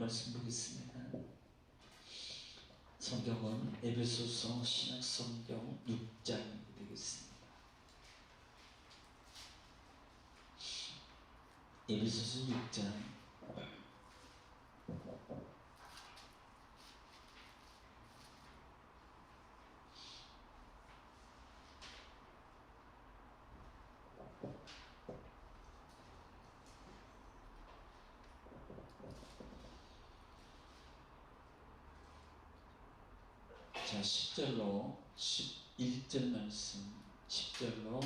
말씀 보겠습니다. 성경은 에베소서 신약성경 6장이 되겠습니다. 에베소서 6장 자, 10절로 11절 말씀, 10절로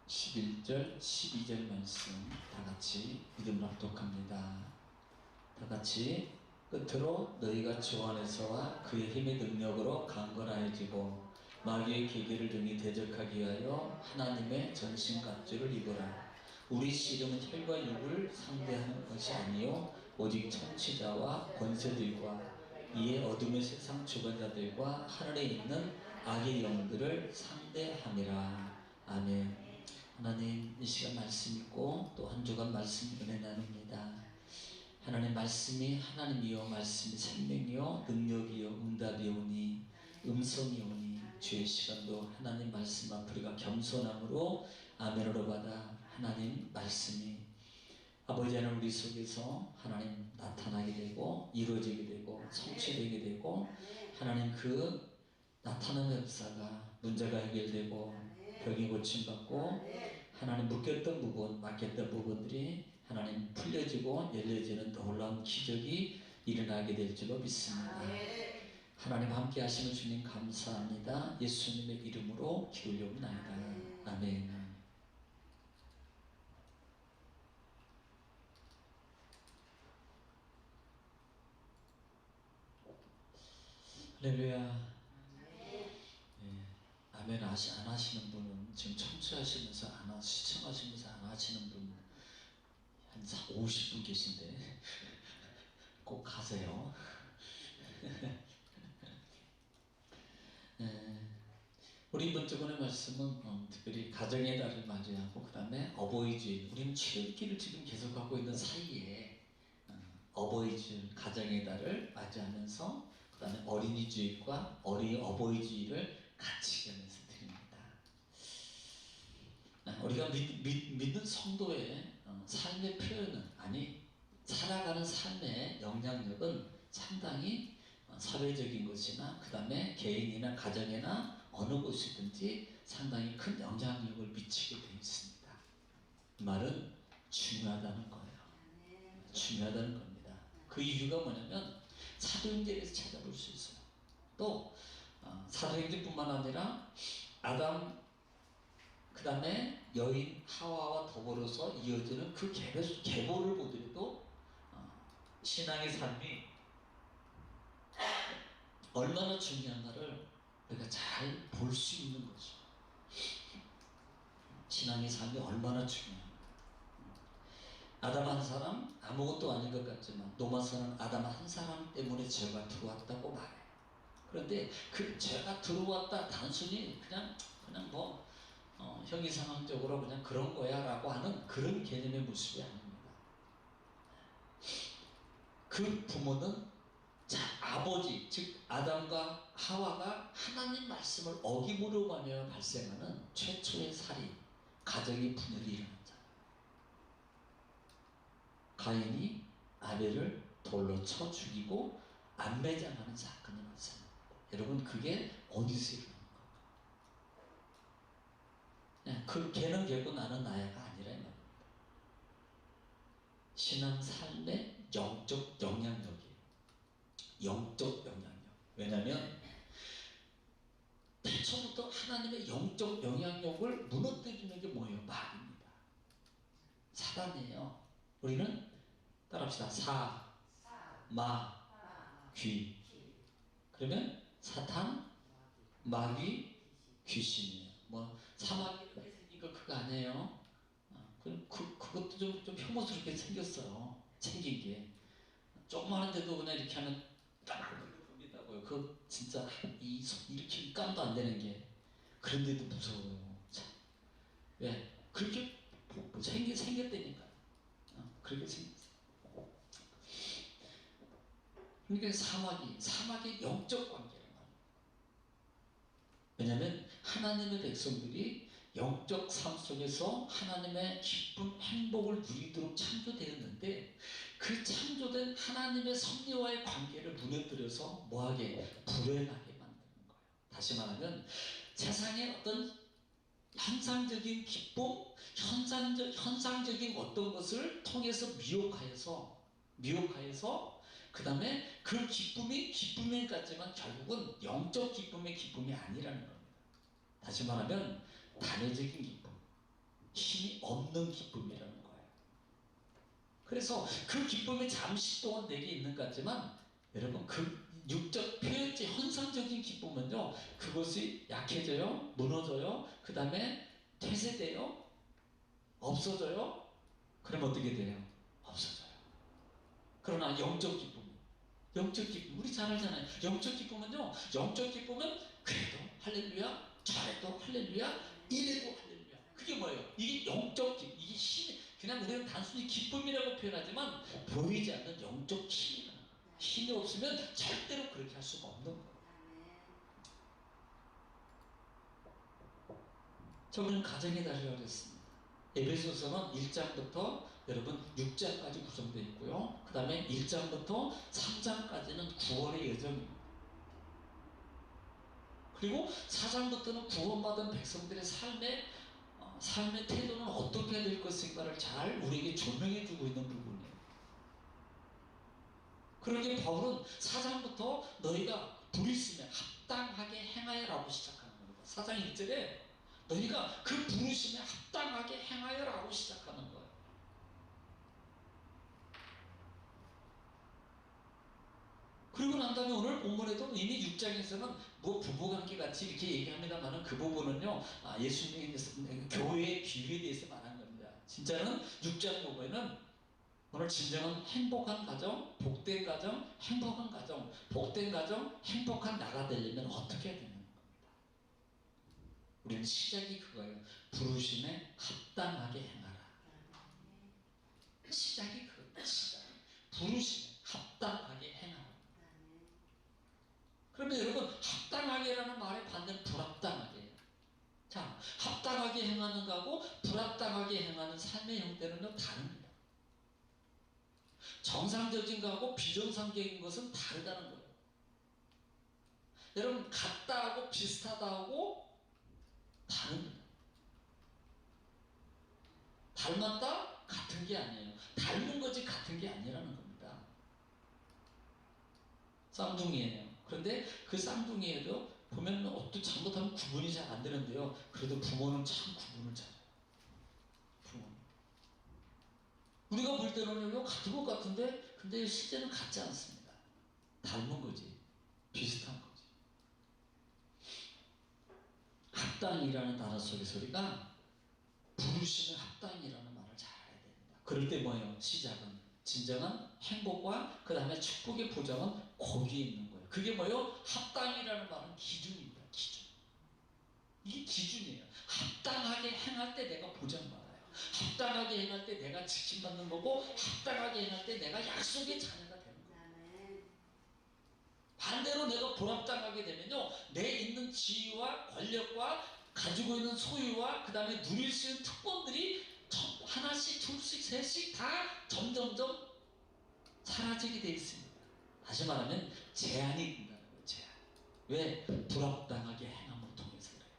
11절, 12절 말씀 다같이 믿음으로 합독합니다. 다같이 끝으로 너희가 주 안에서와 그의 힘의 능력으로 강건하여지고 마귀의 계계를 등이 대적하기 위하여 하나님의 전신갑주를 입으라. 우리 씨름은 혈과 육을 상대하는 것이 아니요 오직 천치자와 권세들과 이에 어둠의 세상 주관자들과 하늘에 있는 악의 영들을 상대함이라. 아멘. 하나님, 이 시간 말씀 있고 또 한 주간 말씀 은혜 나눕니다. 하나님 말씀이 하나님이요 말씀이 생명이요 능력이요 응답이오니 음성이오니 주의 시간도 하나님 말씀 앞에 우리가 겸손함으로 아멘으로 받아 하나님 말씀이 아버지 하나님 우리 속에서 하나님 나타나게 되고 이루어지게 되고 성취되게 되고 하나님 그 나타나는 역사가 문제가 해결되고 병이 고침받고 하나님 묶였던 부분 막혔던 부분들이 하나님 풀려지고 열려지는 놀라운 기적이 일어나게 될 줄로 믿습니다. 하나님 함께 하시는 주님 감사합니다. 예수님의 이름으로 기도 올려옵나이다. 아멘. 할렐루야. 아멘 안 하시는 분은 지금 청취하시면서 시청하시면서 안 하시는 분 한 50분 계신데 꼭 가세요. 우리 이번 주간의 말씀은 특별히 가정의 달을 맞이하고 그 다음에 어버이주일, 우리는 7일기를 지금 계속하고 있는 사이에 어버이주일, 가정의 달을 맞이하면서 그 다음에 어린이주일과 어버이주일을 같이 겸해서 드립니다. 우리가 믿는 성도의 삶의 표현은 살아가는 삶의 영향력은 상당히 사회적인 것이나 그 다음에 개인이나 가정이나 어느 곳이든지 상당히 큰 영향력을 미치게 되어 있습니다. 이 말은 중요하다는 거예요. 중요하다는 겁니다. 그 이유가 뭐냐면 사도행전에서 찾아볼 수 있어요. 또 사도행전뿐만 아니라 아담 그 다음에 여인 하와와 더불어서 이어지는 그 계보를 보더라도 신앙의 삶이 얼마나 중요한가를 우리가 잘 볼 수 있는 거죠. 신앙의 삶이 얼마나 중요한가. 아담 한 사람 아무것도 아닌 것 같지만 노마서는 아담 한 사람 때문에 죄가 들어왔다고 말해요. 그런데 그 죄가 들어왔다 단순히 그냥 형이상학적으로 그냥 그런 거야 라고 하는 그런 개념의 모습이 아닙니다. 그 부모는 아버지 즉 아담과 하와가 하나님 말씀을 어김으로 가며 발생하는 최초의 살인, 가정의 분열이 일어났잖아요. 가인이 아벨을 돌로 쳐 죽이고 안매장하는 사건이 발생합니다. 여러분 그게 어디서 일어난 건가요? 그 걔는 걔고 나는 나야가 아니라 이 말입니다. 신앙 삶의 영적 영향력이에요. 영적 영향력. 왜냐하면 태초부터 하나님의 영적 영향력을 무너뜨리는 게 뭐예요? 마귀입니다. 사단이에요. 우리는 따라합시다. 귀. 그러면 사탄, 마귀, 귀신이에요. 사마귀 이렇게 생긴 거 그거 아니에요. 그것도 좀 혐오스럽게 생겼어요. 생긴 게. 조그마한데도 그냥 이렇게 하면 딱 걸린다고요. 그 진짜 이렇게 깜도 안 되는 게. 그런데도 무서워요. 참. 왜? 그렇게 생겼다니까. 그렇게 생겼어요. 그러니까 사막이 영적 관계란 말이에요. 왜냐하면 하나님의 백성들이 영적 삶 속에서 하나님의 기쁨, 행복을 누리도록 창조되었는데 그 창조된 하나님의 섭리와의 관계를 무너뜨려서 뭐하게? 불행하게 만드는 거예요. 다시 말하면 세상의 어떤 현상적인 기쁨, 현상적인 어떤 것을 통해서 미혹하여서 그 다음에 그 기쁨이 기쁨인 것 같지만 결국은 영적 기쁨의 기쁨이 아니라는 겁니다. 다시 말하면 단회적인 기쁨, 힘이 없는 기쁨이라는 거예요. 그래서 그 기쁨이 잠시 동안 내게 있는 것 같지만 여러분 그 육적 표현적 현상적인 기쁨은요 그것이 약해져요, 무너져요, 그 다음에 퇴색돼요, 없어져요. 그럼 어떻게 돼요? 없어져요. 그러나 영적 기쁨 우리 잘 알잖아요. 영적 기쁨은요, 영적 기쁨은 그래도 할렐루야, 잘해도 할렐루야, 이래도 할렐루야. 그게 뭐예요? 이게 영적 기쁨, 이게 힘, 그냥 우리는 단순히 기쁨이라고 표현하지만 보이지 않는 영적 힘이라는 거예요. 힘이 없으면 절대로 그렇게 할 수가 없는 거예요. 저는 가정의 달이라고 했습니다. 에베소서는 1장부터 여러분 6장까지 구성되어 있고요. 그 다음에 1장부터 3장까지는 구원의 여정입니다. 그리고 4장부터는 구원받은 백성들의 삶의 태도는 어떻게 될 것인가를 잘 우리에게 조명해 주고 있는 부분이에요. 그러기에 바울은 4장부터 너희가 부르심에 합당하게 행하여라고 시작하는 겁니다. 4장 1절에 너희가 그 부르심에 합당하게 행하여라고 시작하는 거예요. 그리고 난 다음에 오늘 본문에도 이미 6장에서는 뭐 부부관계 같이 이렇게 얘기합니다만은 그 부분은요, 예수님의 교회의 비유에 대해서 말한 겁니다. 진짜는 6장 보면은 오늘 진정한 행복한 가정, 복된 가정, 행복한 가정, 복된 가정, 행복한 나라 되려면 어떻게 해야 되는 겁니다. 우리는 시작이 그거예요. 부르심에 합당하게 행하라. 시작이 그거예요. 부르심에 합당하게 행하라. 그러면 여러분 합당하게라는 말의 반대는 불합당하게. 자, 합당하게 행하는 거하고 불합당하게 행하는 삶의 형태는 다릅니다. 정상적인 거하고 비정상적인 것은 다르다는 거예요. 여러분 같다 하고 비슷하다 하고 다릅니다. 닮았다? 같은 게 아니에요. 닮은 거지 같은 게 아니라는 겁니다. 쌍둥이에요. 그런데 그 쌍둥이에도 보면 어떤 잘못하면 구분이 잘 안 되는데요. 그래도 부모는 참 구분을 잘해요. 부모는. 우리가 볼 때는 같은 것 같은데 근데 실제는 같지 않습니다. 닮은 거지. 비슷한 거지. 합당이라는 단어 속에서 우리가 부르심의 합당이라는 말을 잘 알아야 됩니다. 그럴 때 뭐예요? 시작은 진정한 행복과 그 다음에 축복의 보장은 거기에 있는 거예요. 그게 뭐예요? 합당이라는 말은 기준입니다. 기준. 이게 기준이에요. 합당하게 행할 때 내가 보장받아요. 합당하게 행할 때 내가 지킴받는 거고 합당하게 행할 때 내가 약속의 자녀가 되는 거예요. 반대로 내가 불합당하게 되면요, 내 있는 지위와 권력과 가지고 있는 소유와 그 다음에 누릴 수 있는 특권들이 하나씩 둘씩 셋씩 다 점점점 사라지게 돼 있습니다. 다시 말하면 제한이 된다는 거예요. 제한. 왜? 불합당하게 행함을 통해서 그래요.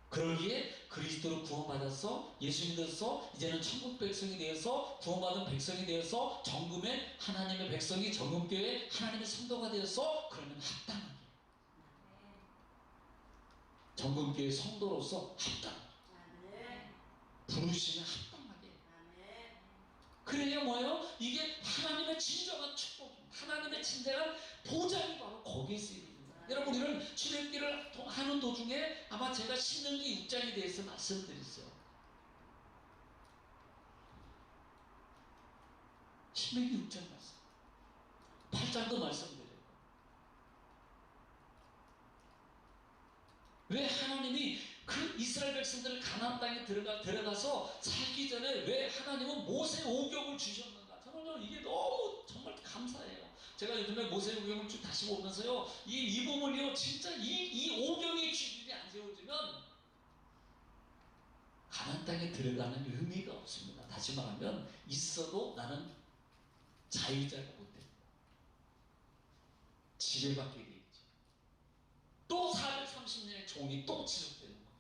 그러기에 그리스도로 구원받아서 예수 믿어서 이제는 천국 백성이 되어서 구원받은 백성이 되어서 정금의 하나님의 백성이 정금교회 하나님의 성도가 되어서 그러면 합당하게 정금교회 성도로서 합당 부르심에 합당하게 그래야 뭐예요? 이게 하나님의 진정한 축복입니다. 하나님의 진정한 보장이 바로 거기에 있습니다. 여러분 우리는 출애굽기를 하는 도중에 아마 제가 신명기 6장에 대해서 말씀드렸어요. 신명기 6장 말씀 8장도 말씀드려요. 왜 하나님이 그 이스라엘 백성들을 가나안 땅에 들어가서 살기 전에 왜 하나님은 모세 오경을 주셨는가? 저는 이게 너무 정말 감사해요. 제가 요즘에 모세오경을 쭉 다시 보면서요, 이 부분이요, 진짜 이 오경의 기준이 안 세워지면 가나안 땅에 들어가는 의미가 없습니다. 다시 말하면 있어도 나는 자유자가 못 됩니다. 지배받게 되겠죠. 또 430년의 종이 또 지속되는 거예요.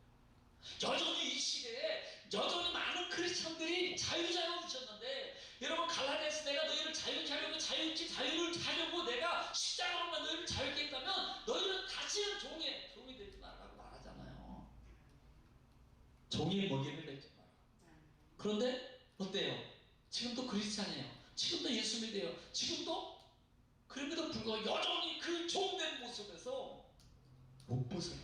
여전히 이 시대에 여전히 많은 크리스천들이 자유자가 오셨는데, 여러분 갈라디아서 내가 너희를 자유케 하려고 자유를 하려고 내가 십자가로만 너희를 자유케 했다면 너희는 다시는 종이 되지 말라고 말하잖아요. 종의 먹이를 내지 마라. 그런데 어때요? 지금도 크리스찬이에요. 지금도 예수 믿어요. 지금도 그럼에도 불구하고 여전히 그 종된 모습에서 못 벗어나.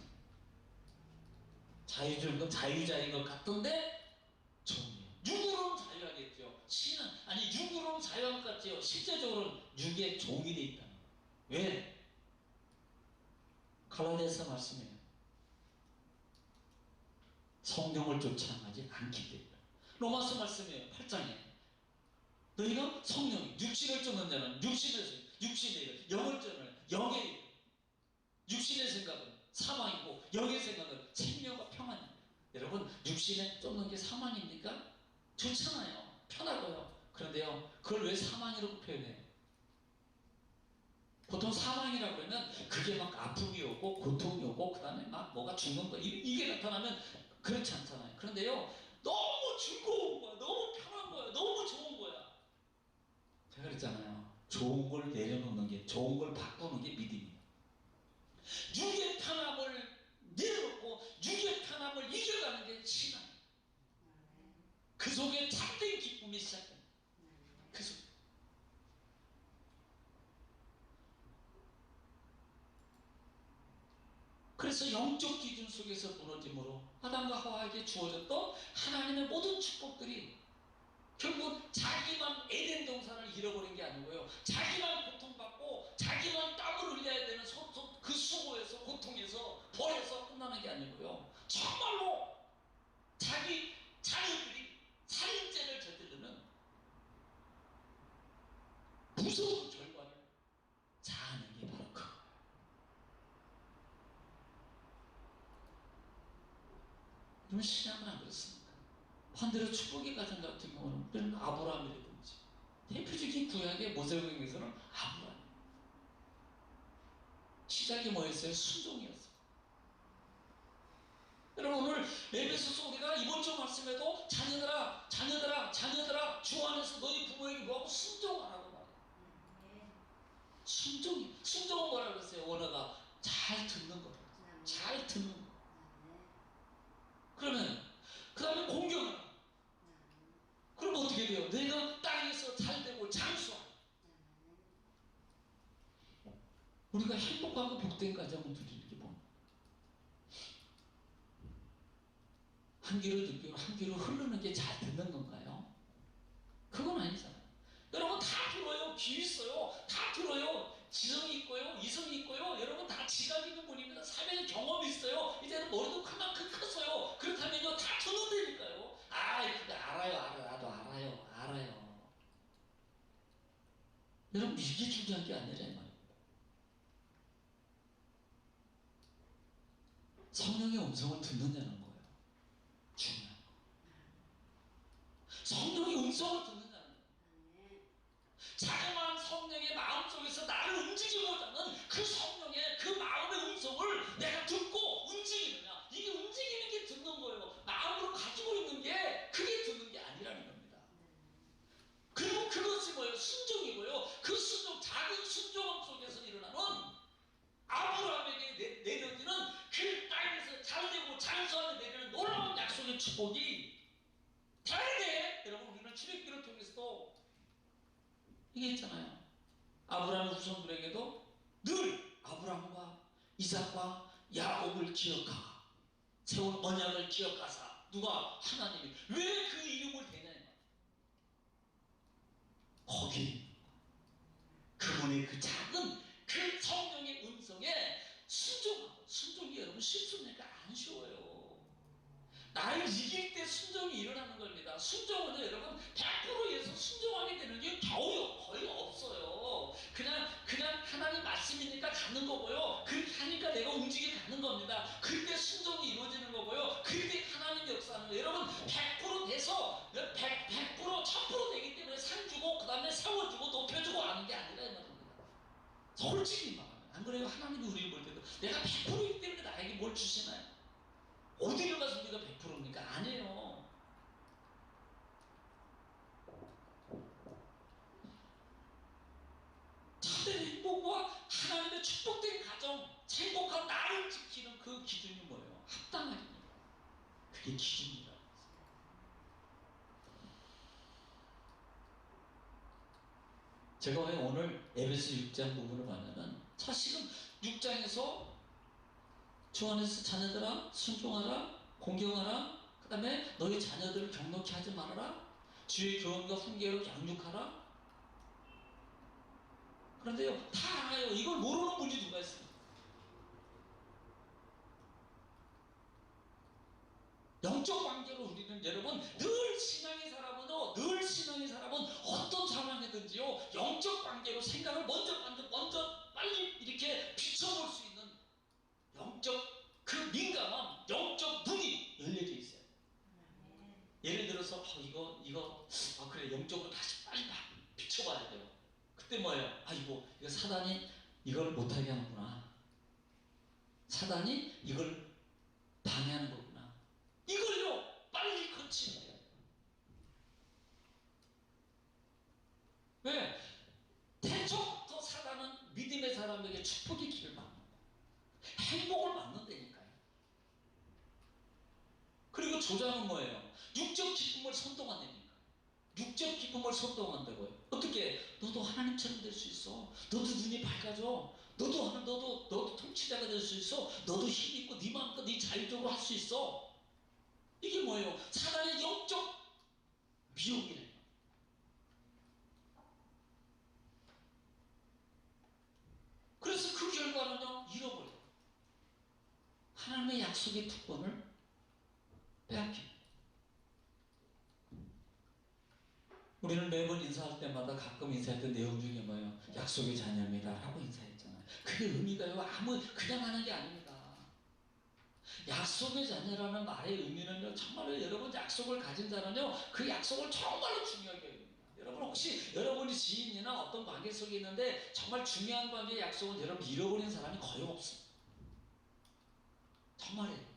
자유주의인 건 자유자인 것 같던데 종이에요. 육으로는 자유하겠죠. 신은 아니 육으로는 자유한 것 같지요. 실제적으로는 육의 종이 돼 있다. 왜? 갈라디아서 말씀이에요. 성령을 쫓아가지 않기 때문에. 로마서 말씀이에요. 8장에 너희가 성령, 육신을 쫓는 자는 육신의 일, 영을 쫓는 영의 일. 육신의 생각은 사망이고 영의 생각은 생명과 평안입니다. 여러분, 육신에 쫓는 게 사망입니까? 좋잖아요. 편하고요. 그런데요, 그걸 왜 사망이라고 표현해요? 보통 사망이라고 그러면 그게 막 아픔이 오고 고통이 오고 그 다음에 막 뭐가 죽는 거 이게 나타나면 그렇지 않잖아요. 그런데요, 너무 즐거운 거야. 너무 편한 거야. 너무 좋은 거야. 제가 그랬잖아요. 좋은 걸 내려놓는 게, 좋은 걸 바꾸는 게 믿음이에요. 육의 편함을 내려놓고 육의 편함을 이겨가는 게 신앙이에요. 그 속에 참된 기쁨이 시작됩니다. 그 속에. 그래서 영적 기준 속에서 무너짐으로 아담과 하와에게 주어졌던 하나님의 모든 축복들이 결국 자기만 에덴 동산을 잃어버린 게 아니고요, 자기만 고통받고 자기만 땀을 흘려야 되는 그 수고에서, 고통에서, 벌에서 끝나는 게 아니고요, 정말로 자기 자녀들이 살인죄를 저지르는 무서운 결과를 자아낸 게 바로 그거예요. 그럼 신앙은 안 그렇습니다. 반대로 축복의 가정 같은 경우는 아브라함이라든지, 대표적인 구약의 모세오경에서는 아브라함. 시작이 뭐였어요? 순종이었어요. 여러분, 오늘 에베소서 우리가 이번 주 말씀에도 자녀들아 주 안에서 너희 부모에게 뭐하고 순종하라고 말해요. 순종은 뭐라고 그랬어요? 원어가 잘 듣는 거라고. 잘 듣는 거. 그러면 그 다음에 공경하라. 그럼 어떻게 돼요? 내가 땅에서 잘되고 장수하라. 우리가 행복하고 복된 가정을 누리는 게 뭡니까? 한 귀로 듣고 한 귀로 흐르는 게 잘 듣는 건가요? 그건 아니잖아요. 여러분 다 들어요. 귀 있어요. 다 들어요. 지성이 있고요. 이성이 있고요. 여러분 다 지각 있는 분입니다. 삶의 경험이 있어요. 이제는 머리도 그만큼 컸어요. 그렇다면요, 다 듣는다니까요. 그거 알아요. 나도 알아요. 여러분, 이게 중요한 게 아니라 이 말이에요. 성령의 음성을 듣느냐는 거예요. 중요한 거. 성령의 음성을 듣느냐는 거예요. 자그마한 성령의 마음속에서 나를 움직이고자 하는 그 성령의 그 마음의 음성을 내가 듣고 움직이느냐. 이게 움직이는 게 듣는 거예요. 마음으로 가지고 있는 게 그게 듣는 게 아니라는 겁니다. 그리고 그것이 뭐예요? 순종이고요. 그 순종, 작은 순종함 속에서 일어나는 아브라함에게 내려지는 그 땅에서 잘되고 장수하게 내리는 놀라운 약속의 축복이 다르게, 여러분, 우리는 출애굽기를 통해서도 얘기했잖아요. 아브라함의 후손들에게도 늘 아브라함과 이삭과 야곱을 기억하라. 세운 언약을 기억하사. 누가? 하나님이. 왜 그 이름을 대냐? 거기 그분의 그 작은 그 성령의 음성에 순종하고, 순종이 여러분 쉽습니까? 안 쉬워요. 나를 이길 때 순종이 일어나는 겁니다. 순종은 여러분 100%에서 순종하게 되는 게 거의 없어요. 그냥 그 솔직히 말하면. 안 그래요? 하나님이 우리를 볼 때도 내가 100%이기 때문에 나에게 뭘 주시나요? 어디를 가서 우리가 100%입니까? 아니에요. 참된 행복과 하나님의 축복된 가정, 행복한 나를 지키는 그 기준이 뭐예요? 합당하십니다. 그게 기준이라. 제가 왜 오늘 에베소 6장 부분을 봤냐면, 사실은 6장에서 주 안에서 자녀들아 순종하라, 공경하라, 그 다음에 너희 자녀들을 경넉히 하지 말아라, 주의 교훈과 훈계로 양육하라. 그런데요, 다 알아요. 이걸 모르는 분이 누가 있어요? 영적 관계로 우리는 여러분 늘 신앙의 사람은 어떤 상황이든지요, 영적 관계로 생각을 먼저 빨리 이렇게 비춰볼 수 있는 영적 그 민감한 영적 눈이 열려져 있어요. 예를 들어서 이거 그래, 영적으로 다시 빨리 비춰봐야 돼요. 그때 뭐예요? 이거 사단이 이걸 못하게 하는구나. 사단이 이걸 방해하는 거구나. 이걸요 빨리 거치는 거예요. 왜? 태초부터 사단은 믿음의 사람에게 축복의 길을 막는 거예요. 행복을 막는다니까요. 그리고 조장은 뭐예요? 육적 기쁨을 선동한다니까. 육적 기쁨을 선동한다고요. 어떻게? 너도 하나님처럼 될 수 있어. 너도 눈이 밝아져. 너도 통치자가 될 수 있어. 너도 힘 있고 네 마음껏 네 자율적으로 할 수 있어. 이게 뭐예요? 사단의 영적 미혹이래요. 그래서 그 결과는요, 잃어버려요. 하나님의 약속의 특권을 빼앗깁니다. 우리는 매번 인사할 때마다 가끔 인사할 때 내용 중에 뭐예요? 약속의 자녀입니다 라고 인사했잖아요. 그게 의미가요, 그냥 하는 게 아닙니다. 약속의 자녀라는 말의 의미는요, 정말로 여러분 약속을 가진 자는요, 그 약속을 정말로 중요하게 여깁니다. 여러분 혹시 여러분이 지인이나 어떤 관계 속에 있는데 정말 중요한 관계의 약속은 여러분 잃어버린 사람이 거의 없습니다. 정말이에요.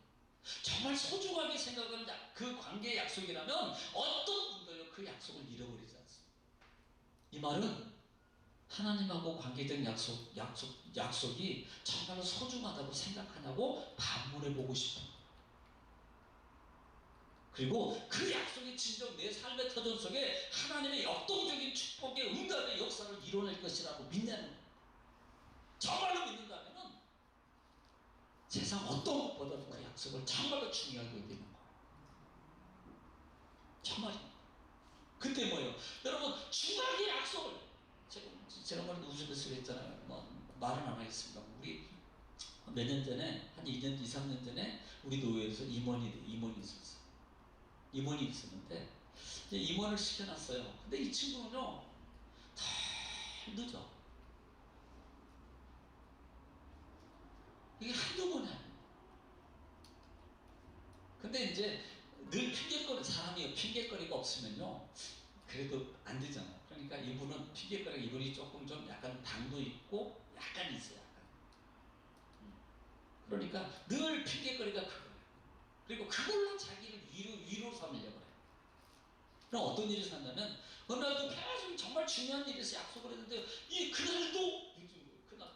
정말 소중하게 생각하는 그 관계의 약속이라면 어떤 분도요 그 약속을 잃어버리지 않습니다. 이 말은 하나님하고 관계된 약속이 정말로 소중하다고 생각하냐고 반문해보고 싶은, 그리고 그 약속이 진정 내 삶의 터전 속에 하나님의 역동적인 축복의 응답의 역사를 이뤄낼 것이라고 믿는, 정말로 믿는다면 세상 어떤 것보다도 그 약속을 정말로 중요하게 여기는 거예요. 정말입니다. 그때 뭐예요? 여러분 중요하게 약속을, 제가 지난번에도 웃으면서 했잖아요. 말은 안 하겠습니다. 우리 몇 년 전에, 한 2년, 2, 3년 전에 우리 노예에서 임원이 있었어요. 임원이 있었는데 이제 임원을 시켜놨어요. 근데 이 친구는요 다 늦어. 이게 한두 번이 아니에요. 근데 이제 늘 사람이 핑계거리가 없으면요 그래도 안 되잖아요. 그러니까 이분은 핑계거리가, 이분이 조금 좀 약간 당도 있고 약간 있어요. 약간. 그러니까 늘 핑계거리가 그거예요. 그리고 그걸로 자기를 위로 삼으려고 해요. 그럼 어떤 일이 생겼냐면 어느 날도 계속 정말 중요한 일에서 약속을 했는데 그날도 늦은 거예요. 그날.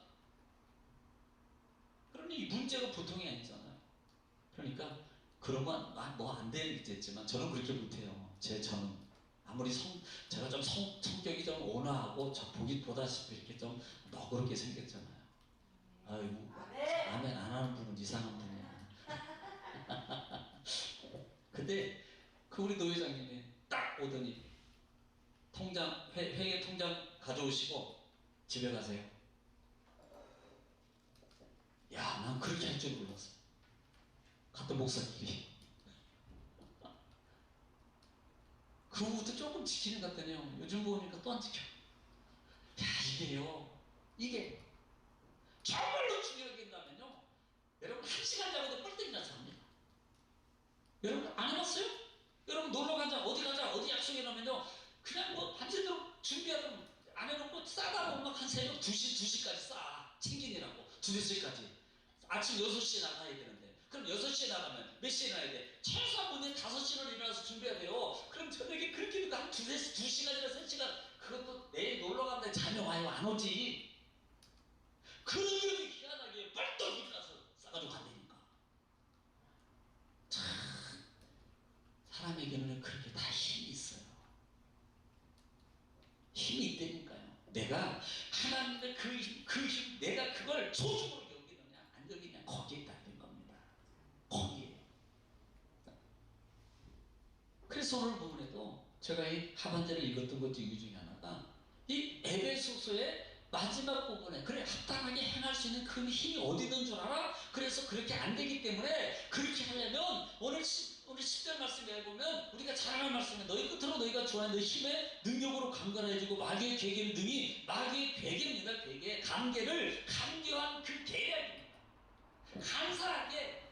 그러니 이 문제가 보통이 아니잖아요. 그러니까 그런 건 뭐 안 되겠지만 저는 그렇게 못해요. 저는 아무리 제가 좀 성격이 좀 온화하고 보다시피 이렇게 좀 너그럽게 생겼잖아요. 아이고, 아멘 안 하는 분은 이상한 분이야. 근데 그 우리 노회장님이 딱 오더니 회계 통장 가져오시고 집에 가세요. 야, 난 그렇게 할 줄 몰랐어. 같은 목사끼리. 그 후부터 조금 지키는 것 같더니요. 요즘 보니까 또 안 지켜. 야, 이게 정말로 중요하게 된다면요. 여러분 1시간 자고도 뻘떡이 나서 합니다. 여러분 안 해봤어요? 여러분 놀러 가자, 어디 약속해 놓으면요. 그냥 밤새도록 준비하면 안 해놓고 싸다 보면 한 새벽 2시까지 싸. 2시까지. 아침 6시에 나가야 되는데, 그럼 6시에 나가면 몇 시에 나가야 돼? 최소한 문에 5시는 일어나서 준비해야 돼요. 그럼 저녁에 그렇게 해도 한 2시간이나 3시간, 그것도 내일 놀러 간다 자녀 와요, 안 오지. 그러면 희한하게 벌떡 일어나서 싸가지고 간다니까. 참, 사람에게는 그렇게 다 힘이 있어요. 힘이 있다니까요. 내가 하나님의 그 힘, 내가 그걸 소중으로 여기느냐 안 여기느냐, 거기에 달린 겁니다. 거기에. 그래서 오늘 부분에도 제가 이 하반절을 읽었던 것 중에 하나가 이 에베소서의 마지막 부분에, 그래 합당하게 행할 수 있는 그 힘이 어디 있는 줄 알아? 그래서 그렇게 안 되기 때문에, 그렇게 하려면 오늘 10절 말씀에 보면 우리가 잘 아는 말씀에, 너희 끝으로 너희가 좋아하는 너희 힘의 능력으로 강건해지고 마귀의 괴계는 능히, 마귀의 괴계입니다. 괴계, 관계를 간교한 그 계략입니다. 간사하게.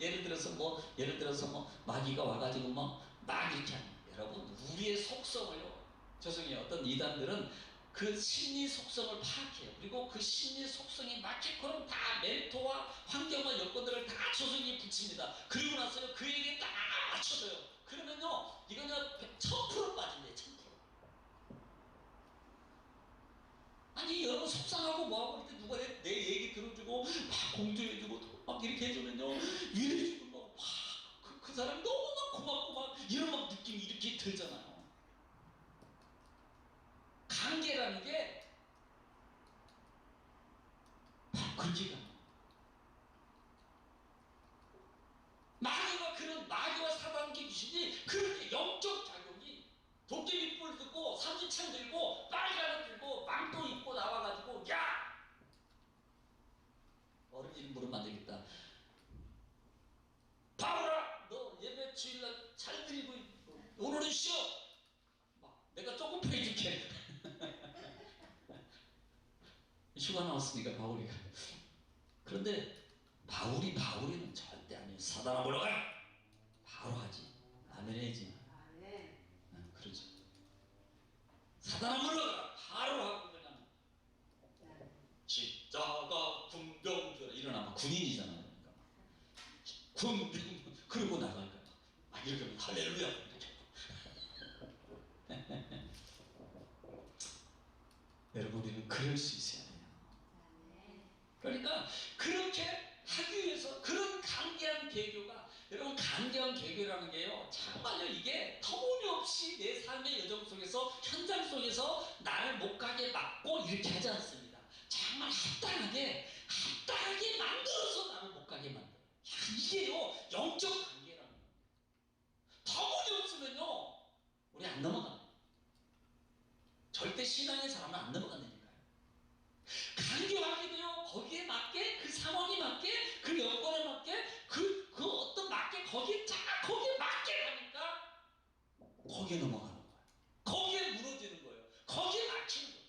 예를 들어서 뭐 마귀가 와가지고 막 이렇게 하는, 여러분 우리의 속성을요, 죄송해요, 어떤 이단들은 그 심리 속성을 파악해요. 그리고 그 심리 속성에 맞게끔 다 멘토와 환경과 여건들을 다 조성해 붙입니다. 그리고 나서요 그에게 딱 맞춰줘요. 그러면요 이거는 1000% 빠진대요. 1000%. 아니 여러분 속상하고 뭐하고 이렇게 누가 내 얘기 들어주고 막 공조해주고 막 이렇게 해주면요 위로해주고 막 그 사람이 너무 막 고맙고 막 이런 막 느낌이 이렇게 들잖아요. 관계라는 게 그렇게 가. 마귀와 사단계 귀신이 그렇게 영적 작용이, 도깨비 뿔 듣고 삼지창 들고 빨간옷 들고 망토 입고 나와가지고, 야! 어른이름 물으면 안 되겠다. 바울아, 너 예배 주일날 잘 드리고 오늘은 쉬어. 막 내가 조금 패줄게. 휴가 나왔으니까 바울이가. 그런데 바울이는 절대 아니에요. 사단아 물러가라. 바로 하지. 아멘 해야지. 그러죠. 사단아 물러가라. 바로 하고 그냥 십자가 군병들아 일어나면 군인이잖아요. 그러니까 군병 그러고 나가니까 막 이렇게 하면 할렐루야 이렇게. 여러분 우리는 그럴 수 있어야 돼요. 그러니까 그렇게 하기 위해서 그런 강대한 개교가, 여러분 강대한 개교라는 게요 정말요 이게 터무니없이 내 삶의 여정 속에서, 현장 속에서 나를 못 가게 막고 이렇게 하지 않습니다. 정말 합당하게 만들어서 나를 못 가게 만들어요. 이게요 영적 관계라는 거예요. 터무니없으면요 우리 안 넘어갑니다. 절대 신앙의 사람은 안 넘어간다니까요. 간교하게 돼요. 거기에 맞게, 그 상황에 맞게, 그 여건에 맞게, 그 어떤 맞게, 거기에 맞게 가니까 거기에 넘어가는 거예요. 거기에 무너지는 거예요. 거기에 맞추는 거예요.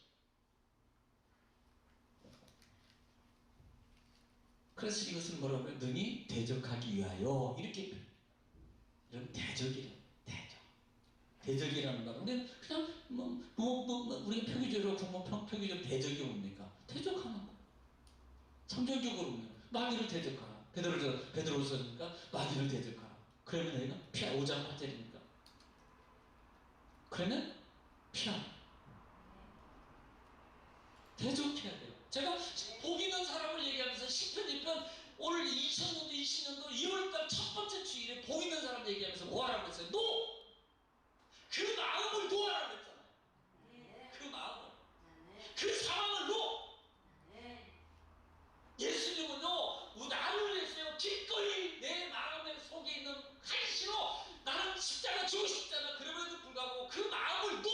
그래서 이것을 뭐라고 해요? 능히 대적하기 위하여, 이렇게 여러분 대적이래요. 대적이라는 말은 근데 그냥 우리가 표기적으로 표기적으로 대적이 뭡니까? 대적하는 거. 성경적으로 보면 마귀를 대적하라. 베드로서니까 마귀를 대적하라. 그러면 내가 피하. 5장 8절이니까. 그러면 피하라. 대적해야 돼요. 제가 복 있는 사람을 얘기하면서 10편 2편 오늘 2000년도 20년도 2월달 첫 번째 주일에 복 있는 사람 얘기하면서 뭐하라고 했어요? 그 마음을 놓으라고 했잖아요. 그 마음을. 그 상황을 놓. 예수님은요 나를 위해서요 기꺼이 내 마음의 속에 있는 한시로 나는 십자가 지고 싶잖아. 그럼에도 불구하고 그 마음을 놓.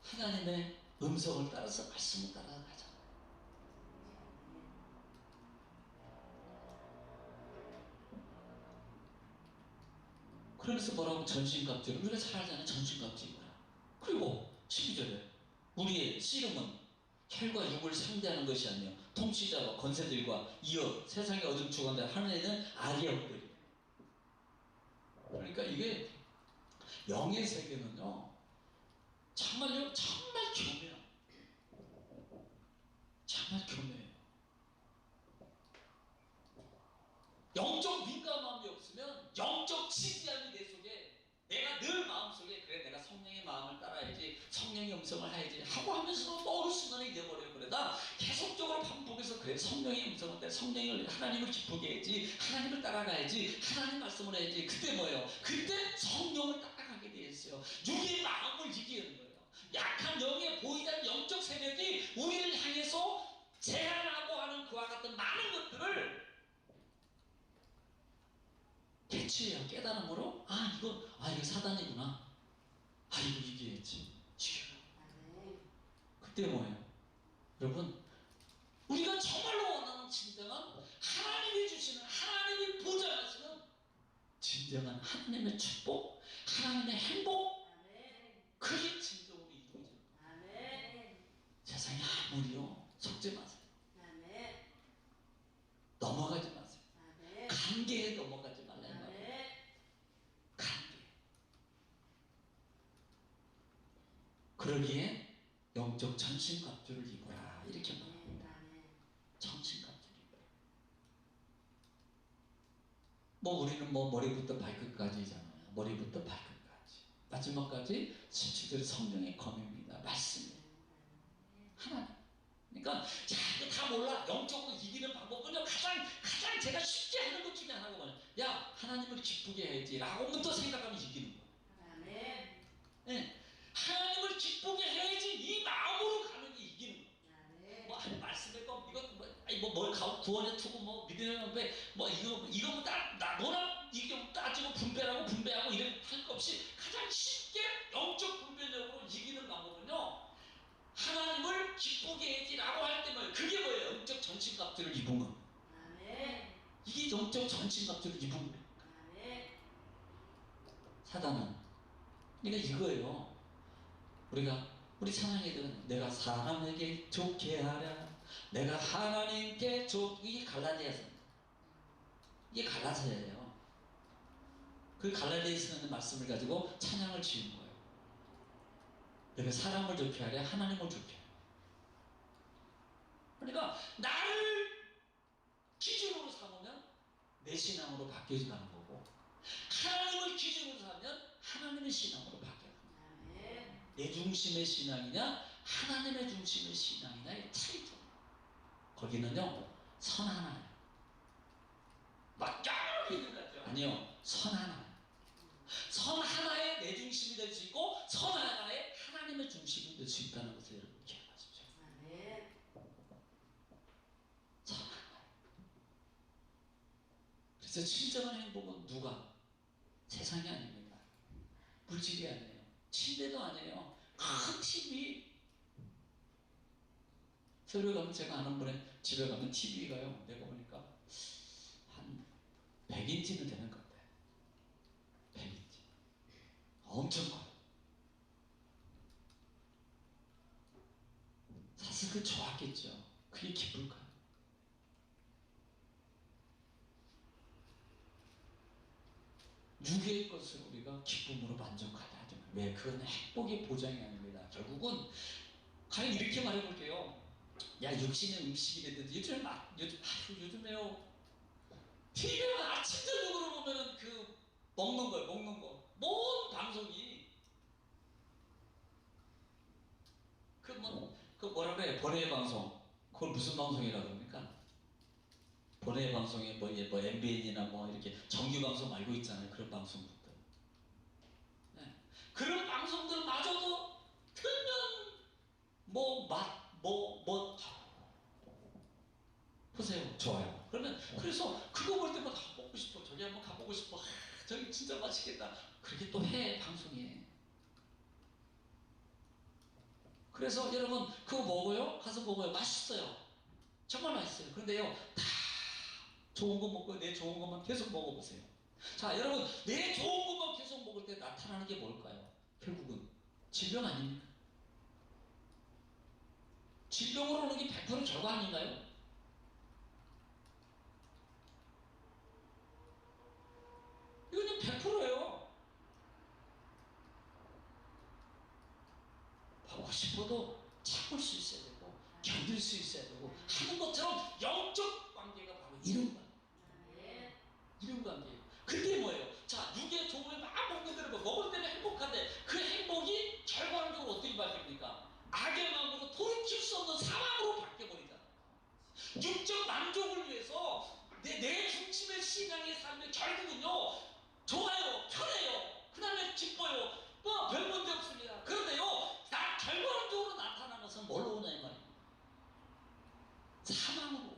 하나님의 음성을 따라서 말씀을 따라가자. 그러면서 뭐라고? 전신갑주를. 우리가 잘 알잖아요. 전신갑주 뭐야. 그리고 12절에 우리의 씨름은 혈과 육을 상대하는 것이 아니요 통치자와 권세들과 이어 세상에 얻은 주관대 하늘에는 악의역들이. 그러니까 이게 영의 세계는요 정말 교묘해요. 정말 교묘해요. 성령의 음성을 해야지 하고 하면서 또 어느 순간에 잊어버려요. 그러다 계속적으로 반복해서 그래 성령의 음성을 때 성령을 하나님을 기쁘게 해야지 하나님을 따라가야지 하나님 말씀을 해야지 그때 뭐예요? 그때 성령을 따라가게 돼 있어요. 육의 마음을 이기는 거예요. 약한 영에 보이지 않는 영적 세력이 우리를 향해서 제한하고 하는 그와 같은 많은 것들을 대치해요. 깨달음으로 이거 사단이구나. 이거 이겨야지. 그때 뭐예요? 여러분 우리가 정말로 원하는 진정한 하나님이 주시는 하나님이 보장하시는 진정한 하나님의 축복 하나님의 행복 그게 진정으로 이루어져요. 세상에 아무리요 속지 마세요. 넘어가지 마세요. 관계에 넘어가지 말라요. 관계. 그러기에 영적 전신갑주를 입어라 이렇게 말합니다. 전신갑주를 입어라. 우리는 머리부터 발끝까지잖아요. 머리부터 발끝까지 마지막까지 17절의 성령의 검입니다. 말씀이에요. 하나님. 그러니까 이거 다 몰라. 영적으로 이기는 방법은요 가장 제가 쉽게 하는 것 중에 하나가 뭐냐, 야 하나님을 기쁘게 해야지 라고부터 생각하면 이기는 거예요. 네. 하나님을 기쁘게 해야지 이 마음으로 가는 게 이기는 거예요. 말씀에 뭘 구원에 투고 믿음의 방패 이거 너나 이게 따지고 분배하고 이런 할 것 없이 가장 쉽게 영적 분별력으로 이기는 방법은요 하나님을 기쁘게 해야지라고 할 때 그게 뭐예요? 영적 전신갑주를 입은 거. 이게 영적 전신갑주를 입은 거예요. 사단은 그러니까 이거예요. 우리 찬양이들은 내가 사람에게 좋게 하랴 내가 하나님께 이게 갈라디아서 이게 갈라서예요. 그 갈라디아서 있는 말씀을 가지고 찬양을 지은 거예요. 내가 사람을 좋게 하랴 하나님을 좋게 하랴. 그러니까 나를 기준으로 삼으면 내 신앙으로 바뀌어지는 거고 하나님을 기준으로 삼으면 하나님의 신앙으로 바뀌어요. 내 중심의 신앙이냐 하나님의 중심의 신앙이냐의 차이죠. 거기는요 선 하나예요. 막 여러 개 있는 거죠. 아니요, 선 하나. 선 하나에 내 중심이 될 수 있고 선 하나에 하나님의 중심이 될 수 있다는 것을 여러분 기억하십시오. 선 하나. 그래서 진정한 행복은 누가? 세상이 아닙니다. 물질이 아니에요. 침대도 아니에요. 큰 TV. 서울에 가면 제가 아는 분의 집에 가면 TV가요. 내가 보니까 한 100인치는 되는 것 같아요. 100인치. 엄청 커요. 사실 그 좋았겠죠. 그게 기쁠까요? 육의 것을 우리가 기쁨으로 만족하다 하죠. 왜? 그건 행복의 보장이 아닙니다. 결국은 가령 이렇게 말해볼게요. 야, 육신의 음식이라든지 요즘에요 TV는 아침 저녁으로 보면은 먹는 거 뭔 방송이 뭐라 그래? 번외 방송. 그걸 무슨 방송이라고 그럽니까? 번외 방송에 MBN이나 이렇게 정규 방송 알고 있잖아요. 그런 방송들. 네. 그런 방송들마저도 틀면 보세요. 좋아요. 그래서 그거 볼 때마다 먹고 싶어. 저기 한번 가보고 싶어. 저기 진짜 맛있겠다. 그렇게 또 해 방송에. 그래서 여러분 그거 먹어요? 가서 먹어요. 맛있어요. 정말 맛있어요. 그런데요 다 좋은 거 먹고 내 좋은 것만 계속 먹어보세요. 자, 여러분 내 좋은 것만 계속 먹을 때 나타나는 게 뭘까요? 결국은 질병 아닙니까? 질병으로 오는 게 100% 결과 아닌가요? 이거는 100%예요. 먹고 싶어도 참을 수 있어야 되고 견딜 수 있어야 되고 하는 것처럼 영적 관계가 바로 이런 거예요. 이런 관계예요. 그게 뭐예요? 자, 육의 종을 막 먹는 대로 먹을 때는 행복한데 그 행복이 결과적으로 어떻게 바뀝니까? 육적 만족을 위해서 내 중심의 신앙의 삶이 결국은요, 좋아요, 편해요, 그 다음에 기뻐요, 뭐 별 문제 없습니다. 그런데요, 결과론적으로 나타난 것은 뭘로 오냐 이 말이에요. 사망으로.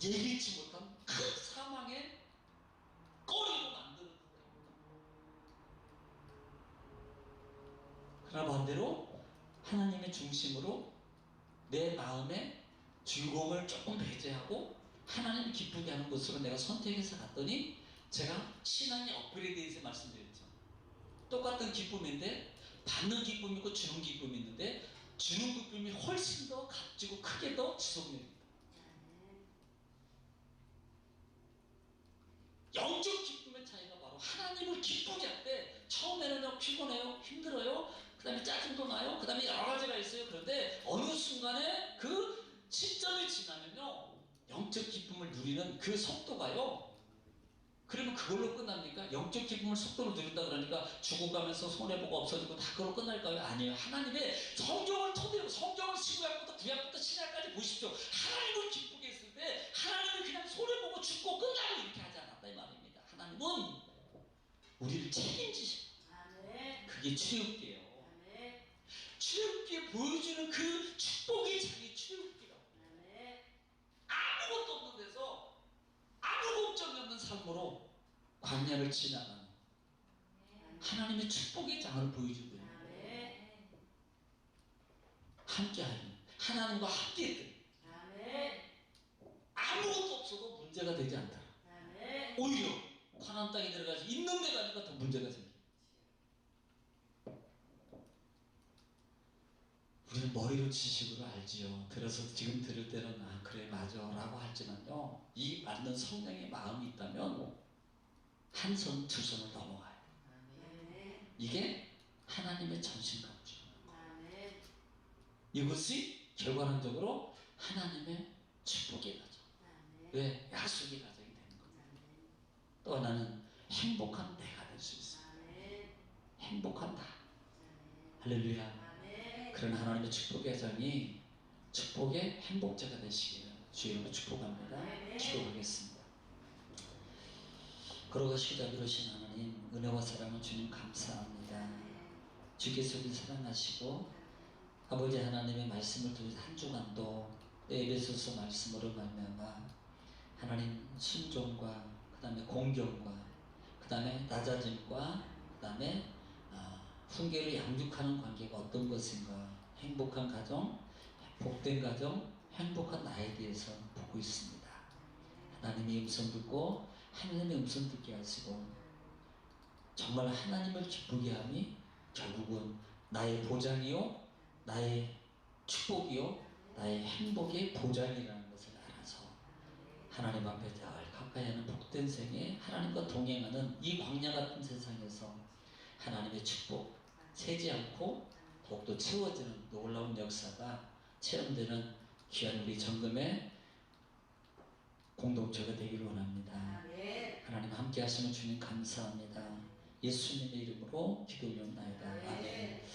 예기치 못한 큰 사망의 꼬리로 만드는 거예요. 그러나 반대로 하나님의 중심으로 내 마음의 즐거움을 조금 배제하고 하나님을 기쁘게 하는 것으로 내가 선택해서 갔더니, 제가 신앙의 업그레이드에서 말씀드렸죠. 똑같은 기쁨인데 받는 기쁨이 있고 주는 기쁨이 있는데, 주는 기쁨이 훨씬 더 값지고 크게 더 지속됩니다. 영적 기쁨의 차이가 바로 하나님을 기쁘게 할 때, 처음에는 피곤해요, 힘들어요, 그 다음에 짜증도 나요, 그 다음에 여러 가지가 있어요. 그런데 어느 순간에 그 시점이 지나면요, 영적 기쁨을 누리는 그 속도가요, 그러면 그걸로 끝납니까? 영적 기쁨을 속도로 누린다 그러니까 죽어가면서 손해보고 없어지고 다 그걸로 끝날까요? 아니에요. 하나님의 성경을 토대로, 성경을 신구약부터 구약부터 신약까지 보십시오. 하나님을 기쁘게 했을 때 하나님은 그냥 손해보고 죽고 끝나고 이렇게 하지 않았다 이 말입니다. 하나님은 우리를 책임지셔. 그게 출애굽기예요. 출애굽기에 보여주는 그 축복이 자기 출애굽기라고. 아무것도 없는 데서 아무 걱정이 없는 삶으로 광야를 지나가는 하나님의 축복의 장을 보여주고 있는 거예요. 함께하는, 하나님과 함께했더니 아무것도 없어도 문제가 되지 않다. 오히려 가나안 땅에 들어가서 있는 데 가니까 더 문제가 생겨. 우리는 머리로 지식으로 알지요. 들어서 지금 들을 때는 아 그래 맞아 라고 할지만요, 이 맞는 성령의 마음이 있다면 한 손, 두 손을 넘어가요. 이게 하나님의 전신갑주. 이것이 결과론적으로 하나님의 축복의 가정. 왜? 약속의 가정이 되는 거예요. 또 하나는 행복한 내가 될 수 있어요. 행복한 나. 할렐루야. 그런 하나님의 축복의 가정이 축복의 행복자가 되시기를 주의 이름으로 축복합니다. 기도하겠습니다. 걸어가시다 이루신 하나님, 은혜와 사랑을 주님 감사합니다. 주께서 우리를 사랑하시고 아버지 하나님의 말씀을 통해서 한 주간도 에베소서 말씀으로 말미암아 하나님 순종과 그 다음에 공경과 그 다음에 낮아짐과 그 다음에 훈계를 양육하는 관계가 어떤 것인가, 행복한 가정, 복된 가정, 행복한 나에 대해서 보고 있습니다. 하나님의 음성 듣고 하나님의 음성 듣게 하시고 정말 하나님을 기쁘게 함이 결국은 나의 보장이요, 나의 축복이요, 나의 행복의 보장이라는 것을 알아서 하나님 앞에 늘 가까이 하는 복된 생에 하나님과 동행하는 이 광야 같은 세상에서 하나님의 축복 세지 않고 더욱더 채워지는 놀라운 역사가 체험되는 귀한 우리 정금의 공동체가 되기를 원합니다. 하나님 함께 하시는 주님 감사합니다. 예수님의 이름으로 기도 올려옵나이다. 아멘.